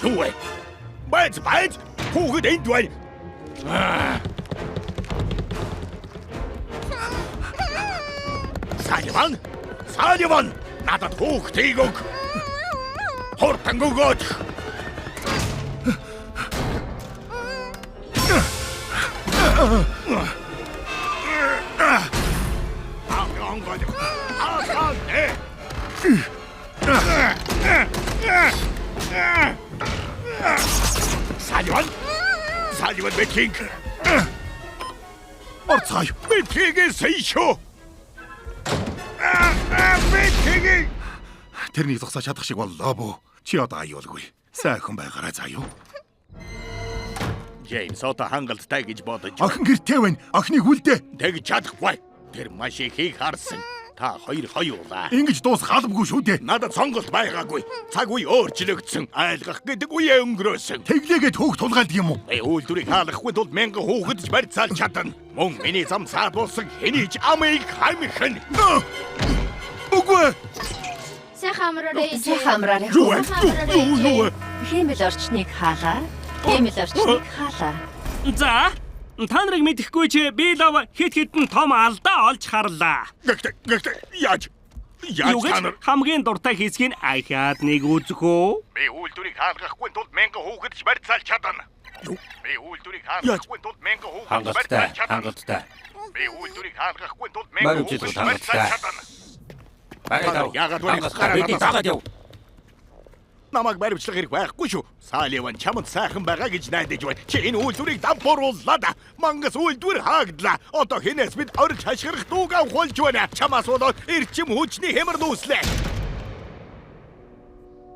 Юу вэ? Байж хүүхэд энд байна. Салливан, надад хүүхдийг өг. Хурдан өгөөч. Салливан бэтгий. Орцгой. Бэтгийгээ сейшөө. Бэтгий. Тэрнийг зогсоож чадах шиг боллоо бөө. Чи одоо аюулгүй. Сайхан байгаарай заа юу. Джеймс одоо хангалттай гэж бодож. Охин гэртээ байна. Охиныг үлдээ. Тэгж чадахгүй. Тэр маш ихийг харсан. Та хоёр хоёулаа. Ингэж дуусах албагүй шүү дээ. Надад сонголт байгаагүй. Цаг үе өөрчлөгдсөн. Айлгах гэдэг үе өнгөрөөсөн. Тэглээгээд хөөх тулгаалдаг юм уу? Үйлдвэрийг хаалгахгүй тул мянган хүүхэд ч барьцаалж чадна. Мөн миний зам саадуулсан хэний ч амыг хамихын. Үгүй. Сайхан амраарай. Юу? Хэмэл орчныг хаалаа. За, та нарыг мэдэхгүй ч би лав хит хитэн том алдаа олж харлаа. Гэхдээ яаж Юу гэж хамгийн дуртай хэсгийг ахаад нэг үзэхөө? Би үйлдвэрийг хаалгахгүй тул мянган хүүхэд ч барьцаалж чадна. Би үйлдвэрийг хаалгахгүй тул мянган хүүхэд ч барьцаалж чадна. Хангалттай. Би үйлдвэрийг хаалгахгүй тул мянган хүүхэд ч барьцаалж чадна. Яагаад Яагаад намайг баримтлах хэрэг байхгүй шүү. Салливан чамд сайхан байгаа гэж найдаж байна. Чи энэ үйлдвэрийг дампуурууллаа да. Мангас үйлдвэр хаагдлаа. Одоо хинээс бид орж хашгирах дууг авахулж байна. Чамаас болоод эрчим хүчний хэмэр нүүслээ.